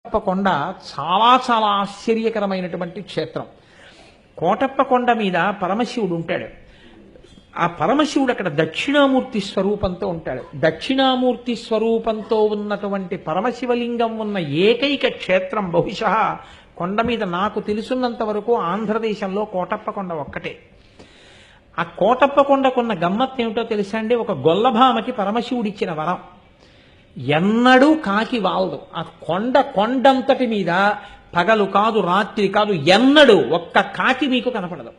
కోటప్పకొండ చాలా చాలా ఆశ్చర్యకరమైనటువంటి క్షేత్రం. కోటప్పకొండ మీద పరమశివుడు ఉంటాడు. ఆ పరమశివుడు అక్కడ దక్షిణామూర్తి స్వరూపంతో ఉంటాడు. దక్షిణామూర్తి స్వరూపంతో ఉన్నటువంటి పరమశివలింగం ఉన్న ఏకైక క్షేత్రం బహుశా కొండ మీద నాకు తెలుసున్నంత వరకు ఆంధ్రదేశంలో కోటప్పకొండ ఒక్కటే. ఆ కోటప్పకొండకున్న గమ్మత్తు ఏమిటో తెలుసా అండి? ఒక గొల్లభామకి పరమశివుడిచ్చిన వరం, ఎన్నడూ కాకి వాలదు. ఆ కొండంతటి మీద పగలు కాదు రాత్రి కాదు ఎన్నడూ ఒక్క కాకి మీకు కనపడదు.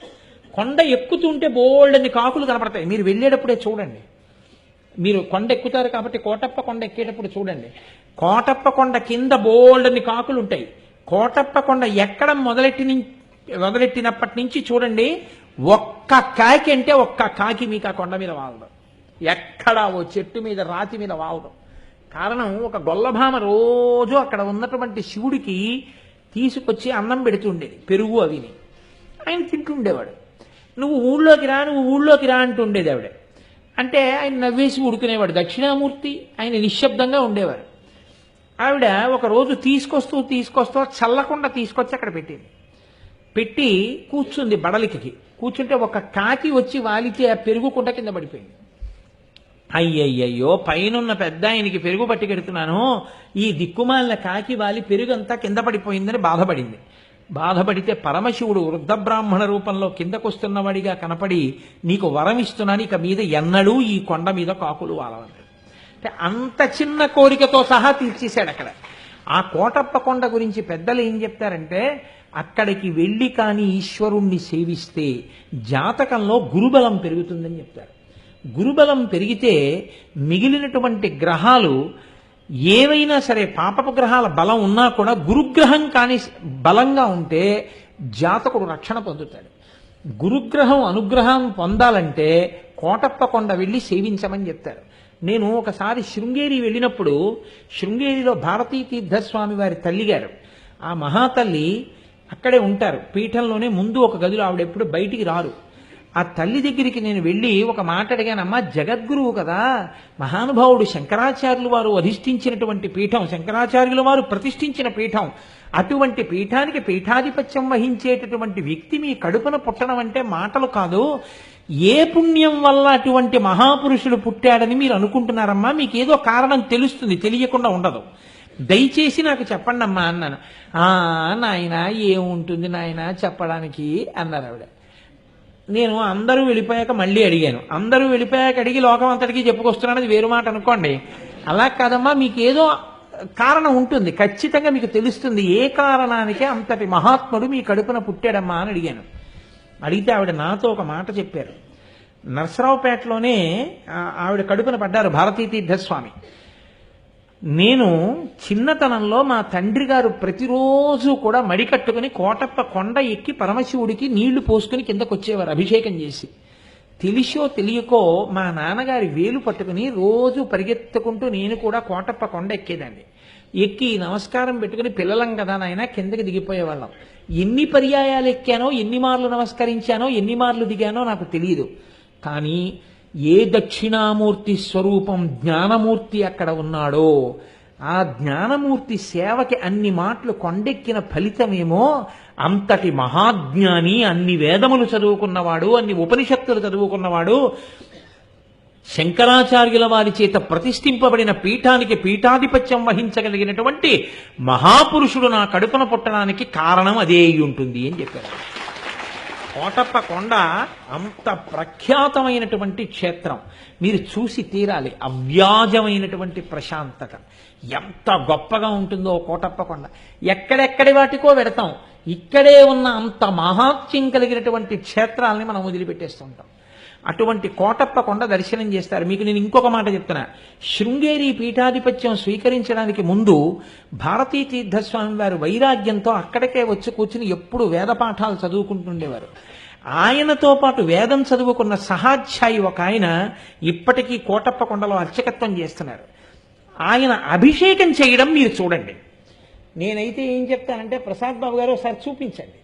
కొండ ఎక్కుతుంటే బోల్డని కాకులు కనపడతాయి. మీరు వెళ్ళేటప్పుడే చూడండి. మీరు కొండ ఎక్కుతారు కాబట్టి కోటప్ప కొండ ఎక్కేటప్పుడు చూడండి. కోటప్ప కొండ కింద బోల్డని కాకులు ఉంటాయి. కోటప్ప కొండ ఎక్కడం మొదలెట్టినప్పటి నుంచి చూడండి, ఒక్క కాకి అంటే ఒక్క కాకి మీకు ఆ కొండ మీద వాలదు. ఎక్కడా ఓ చెట్టు మీద రాతి మీద వాలదు. కారణం, ఒక గొల్లభామ రోజు అక్కడ ఉన్నటువంటి శివుడికి తీసుకొచ్చి అన్నం పెడుతుండేది, పెరుగు అవిని. ఆయన తింటుండేవాడు. నువ్వు ఊళ్ళోకి రా అంటుండేది ఆవిడ. అంటే ఆయన నవ్వేసి ఉడుకునేవాడు. దక్షిణామూర్తి ఆయన నిశ్శబ్దంగా ఉండేవారు. ఆవిడ ఒక రోజు తీసుకొస్తూ చల్లకుండా తీసుకొచ్చి అక్కడ పెట్టి కూర్చుంది. బడలికి కూర్చుంటే ఒక కాకి వచ్చి వాలితే ఆ పెరుగు కుంట కింద పడిపోయింది. అయ్యయ్యో, పైనున్న పెద్ద ఆయనకి పెరుగు పట్టుకెడుతున్నాను, ఈ దిక్కుమాలిన కాకి వాలి పెరుగంతా కింద పడిపోయిందని బాధపడితే పరమశివుడు వృద్ధ బ్రాహ్మణ రూపంలో కిందకొస్తున్నవాడిగా కనపడి, నీకు వరం ఇస్తున్నాను, ఇక మీద ఎన్నడూ ఈ కొండ మీద కాకులు వాలవన్నాడు. అంటే అంత చిన్న కోరికతో సహా తీర్చేశాడు అక్కడ. ఆ కోటప్ప కొండ గురించి పెద్దలు ఏం చెప్తారంటే, అక్కడికి వెళ్ళి కానీ ఈశ్వరుణ్ణి సేవిస్తే జాతకంలో గురుబలం పెరుగుతుందని చెప్తారు. గురుబలం పెరిగితే మిగిలినటువంటి గ్రహాలు ఏవైనా సరే, పాపపు గ్రహాల బలం ఉన్నా కూడా గురుగ్రహం కానీ బలంగా ఉంటే జాతకుడు రక్షణ పొందుతాడు. గురుగ్రహం అనుగ్రహం పొందాలంటే కోటప్ప కొండ వెళ్ళి సేవించమని చెప్తారు. నేను ఒకసారి శృంగేరి వెళ్ళినప్పుడు, శృంగేరిలో భారతీ తీర్థస్వామి వారి తల్లిగారు, ఆ మహాతల్లి అక్కడే ఉంటారు. పీఠంలోనే ముందు ఒక గదిలో, ఆవిడ ఎప్పుడు బయటికి రారు. ఆ తల్లి దగ్గరికి నేను వెళ్ళి ఒక మాట అడిగానమ్మా, జగద్గురువు కదా, మహానుభావుడు శంకరాచార్యులు వారు అధిష్ఠించినటువంటి పీఠం, శంకరాచార్యుల వారు ప్రతిష్ఠించిన పీఠం, అటువంటి పీఠానికి పీఠాధిపత్యం వహించేటటువంటి వ్యక్తి మీ కడుపున పుట్టడం అంటే మాటలు కాదు. ఏ పుణ్యం వల్ల అటువంటి మహాపురుషులు పుట్టాడని మీరు అనుకుంటున్నారమ్మా? మీకు ఏదో కారణం తెలుస్తుంది, తెలియకుండా ఉండదు. దయచేసి నాకు చెప్పండి అమ్మా అన్నాను. నాయన ఏముంటుంది నాయన చెప్పడానికి అన్నారు ఆవిడ. నేను అందరూ వెళ్ళిపోయాక మళ్ళీ అడిగాను. అందరూ వెళ్ళిపోయాక అడిగి లోకం అంతటికీ చెప్పుకొస్తున్నానది వేరు మాట అనుకోండి. అలా కాదమ్మా, మీకు ఏదో కారణం ఉంటుంది, ఖచ్చితంగా మీకు తెలుస్తుంది, ఏ కారణానికే అంతటి మహాత్ముడు మీ కడుపున పుట్టాడమ్మా అని అడిగాను. అడిగితే ఆవిడ నాతో ఒక మాట చెప్పారు. నరసరావుపేటలోనే ఆవిడ కడుపున పడ్డారు భారతీ తీర్థస్వామి. నేను చిన్నతనంలో మా తండ్రి గారు ప్రతిరోజు కూడా మడికట్టుకుని కోటప్ప కొండ ఎక్కి పరమశివుడికి నీళ్లు పోసుకుని కిందకు వచ్చేవారు అభిషేకం చేసి. తెలిసో తెలియకో మా నాన్నగారి వేలు పట్టుకుని రోజు పరిగెత్తుకుంటూ నేను కూడా కోటప్ప కొండ ఎక్కేదాన్ని. ఎక్కి నమస్కారం పెట్టుకుని, పిల్లలం కదా నాయన, కిందకి దిగిపోయేవాళ్ళం. ఎన్ని పర్యాయాలు ఎక్కానో, ఎన్ని మార్లు నమస్కరించానో, ఎన్ని మార్లు దిగానో నాకు తెలియదు. కానీ ఏ దక్షిణామూర్తి స్వరూపం జ్ఞానమూర్తి అక్కడ ఉన్నాడో, ఆ జ్ఞానమూర్తి సేవకి అన్ని మాటలు కొండెక్కిన ఫలితమేమో, అంతటి మహాజ్ఞాని, అన్ని వేదములు చదువుకున్నవాడు, అన్ని ఉపనిషత్తులు చదువుకున్నవాడు, శంకరాచార్యుల వారి చేత ప్రతిష్ఠింపబడిన పీఠానికి పీఠాధిపత్యం వహించగలిగినటువంటి మహాపురుషుడు నా కడుపున పుట్టడానికి కారణం అదే అయి ఉంటుంది అని చెప్పారు. కోటప్ప కొండ అంత ప్రఖ్యాతమైనటువంటి క్షేత్రం, మీరు చూసి తీరాలి. అవ్యాజమైనటువంటి ప్రశాంతత ఎంత గొప్పగా ఉంటుందో కోటప్ప కొండ. ఎక్కడెక్కడి వాటికో వెడతాం, ఇక్కడే ఉన్న అంత మహాత్యం కలిగినటువంటి క్షేత్రాలని మనం వదిలిపెట్టేస్తుంటాం. అటువంటి కోటప్ప కొండ దర్శనం చేస్తారు. మీకు నేను ఇంకొక మాట చెప్తున్నా. శృంగేరి పీఠాధిపత్యం స్వీకరించడానికి ముందు భారతీ తీర్థస్వామి వారు వైరాగ్యంతో అక్కడికే వచ్చి కూర్చుని ఎప్పుడు వేద పాఠాలు చదువుకుంటుండేవారు. ఆయనతో పాటు వేదం చదువుకున్న సహాధ్యాయి ఒక ఆయన ఇప్పటికీ కోటప్ప కొండలో అర్చకత్వం చేస్తున్నారు. ఆయన అభిషేకం చేయడం మీరు చూడండి. నేనైతే ఏం చెప్తానంటే, ప్రసాద్ బాబు గారు ఒకసారి చూపించండి.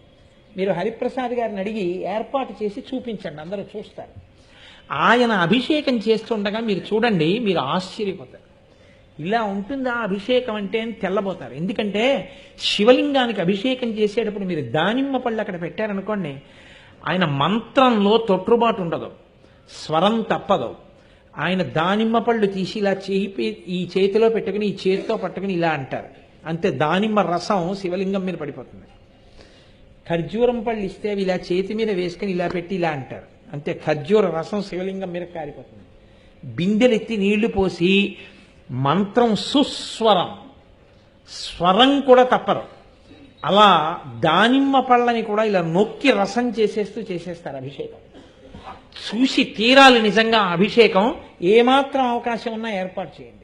మీరు హరిప్రసాద్ గారిని అడిగి ఏర్పాటు చేసి చూపించండి, అందరూ చూస్తారు. ఆయన అభిషేకం చేస్తుండగా మీరు చూడండి, మీరు ఆశ్చర్యపోతారు. ఇలా ఉంటుందా అభిషేకం అంటే అని తెల్లబోతారు. ఎందుకంటే శివలింగానికి అభిషేకం చేసేటప్పుడు మీరు దానిమ్మ పళ్ళు అక్కడ పెట్టారనుకోండి, ఆయన మంత్రంలో తొట్టుబాటు ఉండదు, స్వరం తప్పదు. ఆయన దానిమ్మ పళ్ళు తీసి ఇలా ఈ చేతిలో పెట్టుకుని ఈ చేతితో పట్టుకుని ఇలా అంటారు, అంతే. దానిమ్మ రసం శివలింగం మీద పడిపోతుంది. ఖర్జూరం పళ్ళు ఇస్తే అవి ఇలా చేతి మీద వేసుకుని ఇలా పెట్టి ఇలా అంటారు, అంతే. ఖర్జూర రసం శివలింగం మీద కారిపోతుంది. బిందెలెత్తి నీళ్లు పోసి మంత్రం సుస్వరం, స్వరం కూడా తప్పరు. అలా దానిమ్మ పళ్ళని కూడా ఇలా నొక్కి రసం చేసేస్తారు అభిషేకం. చూసి తీరాలి నిజంగా అభిషేకం. ఏమాత్రం అవకాశం ఉన్నా ఏర్పాటు చేయండి.